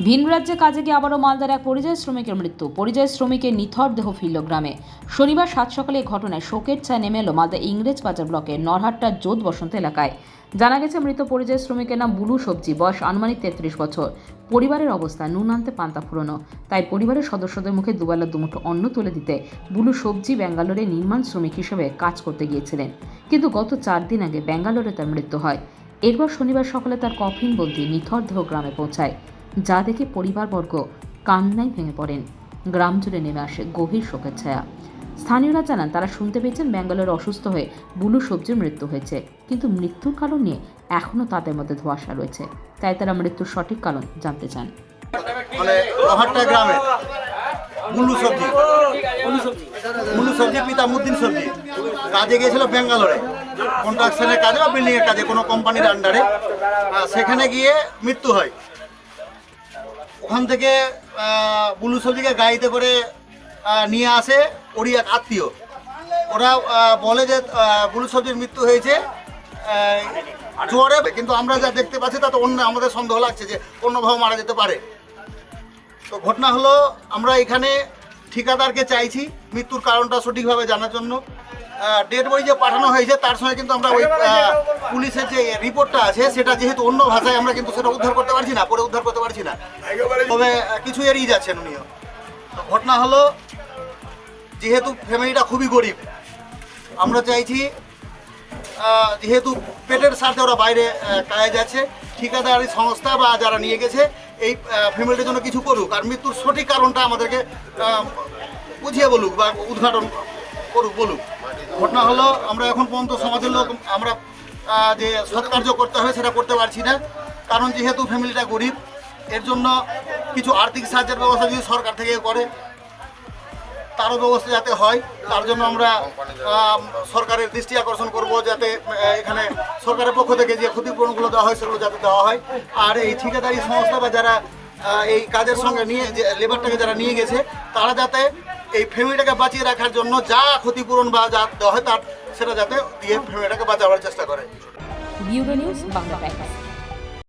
ভিন রাজ্যে কাজে গিয়ে আবারও মালদার এক পরিযায়ী শ্রমিকের মৃত্যু। পরিযায়ী শ্রমিকের নিথর দেহ ফিরল গ্রামে। শনিবার সাত সকালে এই ঘটনায় শোকের ছায়া নেমে এলো মালদা ইংরেজ বাজার ব্লকের নরহাট্টার জোত বসন্ত এলাকায়। জানা গেছে, মৃত পরিযায়ী শ্রমিকের নাম বুলু সবজি, বয়স আনুমানিক 33 বছর। পরিবারের অবস্থা নুন আনতে পান্তা ফুরোনো, তাই পরিবারের সদস্যদের মুখে দুবেলা দুমুঠো অন্ন তুলে দিতে বুলু সবজি ব্যাঙ্গালোরে নির্মাণ শ্রমিক হিসেবে কাজ করতে গিয়েছিলেন। কিন্তু গত 4 দিন আগে ব্যাঙ্গালোরে তার মৃত্যু হয়। এরপর শনিবার সকালে তার কফিনবন্দি নিথর দেহ গ্রামে পৌঁছায়, যা দেখে পরিবারবর্গ কান্নায় ভেঙে পড়েন। গ্রাম জুড়ে নেমে আসে গভীর শোকের ছায়া। স্থানীয়রা জানান, তারা শুনতে পেয়েছেন ব্যাঙ্গালোরে অসুস্থ হয়ে বুলু সবজির মৃত্যু হয়েছে, কিন্তু মৃত্যুর কারণ নিয়ে এখনও তাদের মধ্যে ধোঁয়াশা রয়েছে। তাই তারা মৃত্যুর সঠিক কারণ জানতে চান। নরহাট্টা গ্রামে বুলু সবজি পিতামুদ্দিন সবজি কাজে গিয়েছিল ব্যাঙ্গালোরে, কন্ট্রাকশনের কাজে বা বিল্ডিং এর কাজে কোনো কোম্পানির আন্ডারে। সেখানে গিয়ে মৃত্যু হয়। ওখান থেকে বুলু সবজিকে গাড়িতে করে নিয়ে আসে ওরই এক আত্মীয়। ওরা বলে যে বুলু সবজির মৃত্যু হয়েছে জ্বরে, কিন্তু আমরা যা দেখতে পাচ্ছি তাতে অন্য আমাদের সন্দেহ লাগছে যে অন্যভাবে মারা যেতে পারে। তো ঘটনা হলো, আমরা এখানে ঠিকাদারকে চাইছি মৃত্যুর কারণটা সঠিকভাবে জানার জন্য। ডেড বডি যে পাঠানো হয়েছে তার সঙ্গে কিন্তু আমরা ওই পুলিশের যে রিপোর্টটা আছে সেটা যেহেতু অন্য ভাষায়, আমরা কিন্তু সেটা উদ্ধার করতে পারছি না, পরে উদ্ধার করতে পারছি না, তবে কিছু এড়িয়ে যাচ্ছেন উনিও। তো ঘটনা হলো, যেহেতু ফ্যামিলিটা খুবই গরিব, আমরা চাইছি যেহেতু পেটের স্বার্থে ওরা বাইরে কাজে যাচ্ছে, ঠিকাদারি সংস্থা বা যারা নিয়ে গেছে এই ফ্যামিলির জন্য কিছু করুক, আর মৃত্যুর সঠিক কারণটা আমাদেরকে বুঝিয়ে বলুক বা উদ্ঘাটন করুক, বলুক। ঘটনা হলো, আমরা এখন পর্যন্ত সমাজের লোক আমরা যে সৎকার্য করতে হবে সেটা করতে পারছি না, কারণ যেহেতু ফ্যামিলিটা গরিব। এর জন্য কিছু আর্থিক সাহায্যের ব্যবস্থা যদি সরকার থেকে করে তারও ব্যবস্থা যাতে হয়, তার জন্য আমরা সরকারের দৃষ্টি আকর্ষণ করব, যাতে এখানে সরকারের পক্ষ থেকে যে ক্ষতিপূরণগুলো দেওয়া হয় সেগুলো যাতে দেওয়া হয়। আর এই ঠিকাদারি সংস্থা বা যারা এই কাজের সঙ্গে নিয়ে যে লেবারটাকে যারা নিয়ে গেছে, তারা যাতে এই ফ্যামিলিটাকে বাঁচিয়ে রাখার জন্য যা ক্ষতিপূরণ বা যা দেওয়া হয় তার সেটা যাতে দিয়ে ফ্যামিলিটাকে বাঁচাবার চেষ্টা করে। Bureau news, Bangla Times.